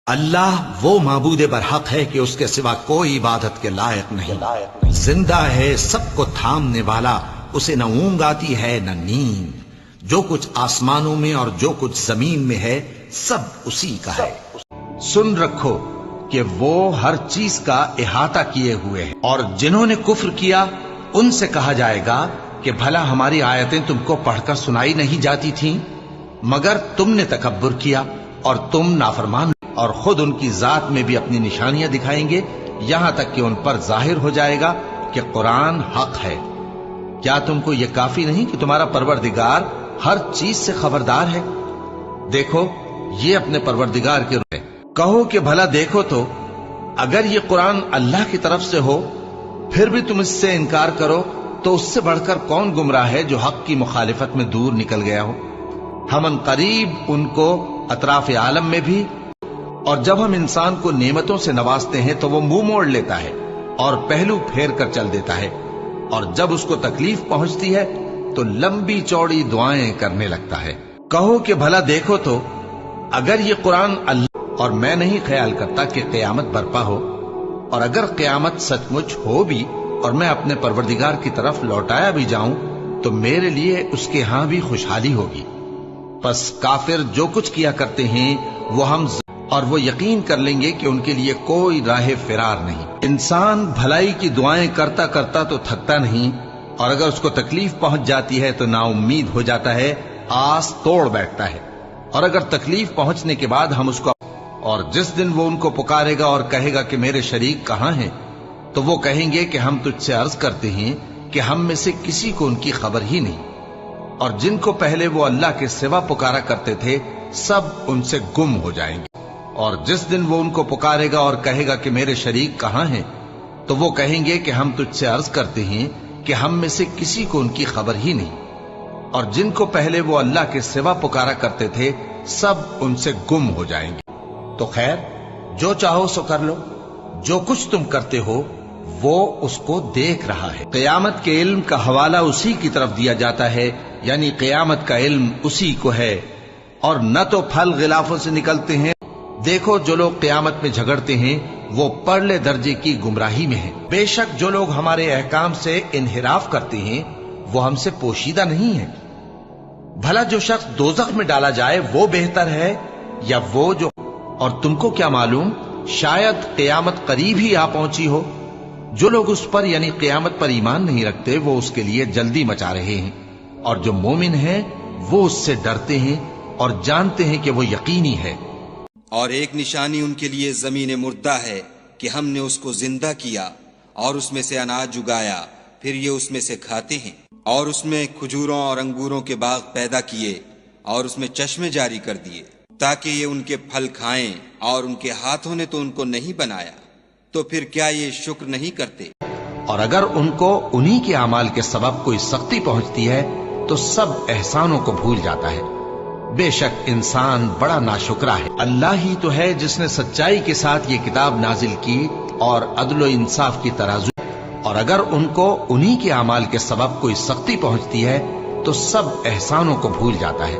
اللہ وہ معبود برحق ہے کہ اس کے سوا کوئی عبادت کے لائق نہیں، زندہ ہے، سب کو تھامنے والا، اسے نہ اونگ آتی ہے نہ نیند، جو کچھ آسمانوں میں اور جو کچھ زمین میں ہے سب اسی کا ہے۔ سن رکھو کہ وہ ہر چیز کا احاطہ کیے ہوئے ہیں، اور جنہوں نے کفر کیا ان سے کہا جائے گا کہ بھلا ہماری آیتیں تم کو پڑھ کر سنائی نہیں جاتی تھیں، مگر تم نے تکبر کیا اور تم نافرمان، اور خود ان کی ذات میں بھی اپنی نشانیاں دکھائیں گے، یہاں تک کہ ان پر ظاہر ہو جائے گا کہ قرآن حق ہے۔ کیا تم کو یہ کافی نہیں کہ تمہارا پروردگار ہر چیز سے خبردار ہے؟ دیکھو یہ اپنے پروردگار کے روح ہے۔ کہو کہ بھلا دیکھو تو اگر یہ قرآن اللہ کی طرف سے ہو پھر بھی تم اس سے انکار کرو تو اس سے بڑھ کر کون گمراہ ہے جو حق کی مخالفت میں دور نکل گیا ہو۔ ہم ان قریب ان کو اطراف عالم میں بھی، اور جب ہم انسان کو نعمتوں سے نوازتے ہیں تو وہ منہ موڑ لیتا ہے اور پہلو پھیر کر چل دیتا ہے، اور جب اس کو تکلیف پہنچتی ہے تو لمبی چوڑی دعائیں کرنے لگتا ہے۔ کہو کہ بھلا دیکھو تو اگر یہ قرآن اللہ، اور میں نہیں خیال کرتا کہ قیامت برپا ہو، اور اگر قیامت سچ مچ ہو بھی اور میں اپنے پروردگار کی طرف لوٹایا بھی جاؤں تو میرے لیے اس کے ہاں بھی خوشحالی ہوگی۔ پس کافر جو کچھ کیا کرتے ہیں اور وہ یقین کر لیں گے کہ ان کے لیے کوئی راہ فرار نہیں۔ انسان بھلائی کی دعائیں کرتا کرتا تو تھکتا نہیں، اور اگر اس کو تکلیف پہنچ جاتی ہے تو نا امید ہو جاتا ہے، آس توڑ بیٹھتا ہے، اور اگر تکلیف پہنچنے کے بعد ہم اس کو، اور جس دن وہ ان کو پکارے گا اور کہے گا کہ میرے شریک کہاں ہیں، تو وہ کہیں گے کہ ہم تجھ سے عرض کرتے ہیں کہ ہم میں سے کسی کو ان کی خبر ہی نہیں، اور جن کو پہلے وہ اللہ کے سوا پکارا کرتے تھے سب ان سے گم ہو جائیں گے، اور جس دن وہ ان کو پکارے گا اور کہے گا کہ میرے شریک کہاں ہیں، تو وہ کہیں گے کہ ہم تجھ سے عرض کرتے ہیں کہ ہم میں سے کسی کو ان کی خبر ہی نہیں، اور جن کو پہلے وہ اللہ کے سوا پکارا کرتے تھے سب ان سے گم ہو جائیں گے۔ تو خیر جو چاہو سو کر لو، جو کچھ تم کرتے ہو وہ اس کو دیکھ رہا ہے۔ قیامت کے علم کا حوالہ اسی کی طرف دیا جاتا ہے، یعنی قیامت کا علم اسی کو ہے، اور نہ تو پھل غلافوں سے نکلتے ہیں۔ دیکھو جو لوگ قیامت میں جھگڑتے ہیں وہ پرلے درجے کی گمراہی میں ہیں۔ بے شک جو لوگ ہمارے احکام سے انحراف کرتے ہیں وہ ہم سے پوشیدہ نہیں ہیں۔ بھلا جو شخص دوزخ میں ڈالا جائے وہ بہتر ہے یا وہ جو، اور تم کو کیا معلوم شاید قیامت قریب ہی آ پہنچی ہو۔ جو لوگ اس پر یعنی قیامت پر ایمان نہیں رکھتے وہ اس کے لیے جلدی مچا رہے ہیں، اور جو مومن ہیں وہ اس سے ڈرتے ہیں اور جانتے ہیں کہ وہ یقینی ہے۔ اور ایک نشانی ان کے لیے زمین مردہ ہے کہ ہم نے اس کو زندہ کیا اور اس میں سے اناج اگایا، پھر یہ اس میں سے کھاتے ہیں، اور اس میں کھجوروں اور انگوروں کے باغ پیدا کیے اور اس میں چشمے جاری کر دیے تاکہ یہ ان کے پھل کھائیں، اور ان کے ہاتھوں نے تو ان کو نہیں بنایا، تو پھر کیا یہ شکر نہیں کرتے؟ اور اگر ان کو انہی کے اعمال کے سبب کوئی سختی پہنچتی ہے تو سب احسانوں کو بھول جاتا ہے۔ بے شک انسان بڑا ناشکرا ہے۔ اللہ ہی تو ہے جس نے سچائی کے ساتھ یہ کتاب نازل کی اور عدل و انصاف کی ترازو، اور اگر ان کو انہی کے اعمال کے سبب کوئی سختی پہنچتی ہے تو سب احسانوں کو بھول جاتا ہے۔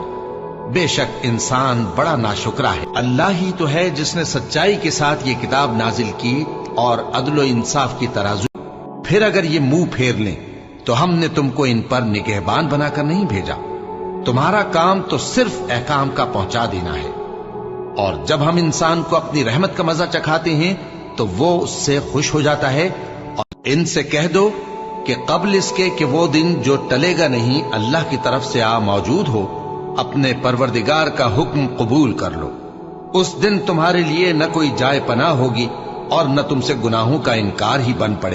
بے شک انسان بڑا ناشکرا ہے۔ اللہ ہی تو ہے جس نے سچائی کے ساتھ یہ کتاب نازل کی اور عدل و انصاف کی ترازو، پھر اگر یہ منہ پھیر لیں تو ہم نے تم کو ان پر نگہبان بنا کر نہیں بھیجا، تمہارا کام تو صرف احکام کا پہنچا دینا ہے۔ اور جب ہم انسان کو اپنی رحمت کا مزہ چکھاتے ہیں تو وہ اس سے خوش ہو جاتا ہے، اور ان سے کہہ دو کہ قبل اس کے کہ وہ دن جو ٹلے گا نہیں اللہ کی طرف سے موجود ہو، اپنے پروردگار کا حکم قبول کر لو۔ اس دن تمہارے لیے نہ کوئی جائے پناہ ہوگی اور نہ تم سے گناہوں کا انکار ہی بن پڑے۔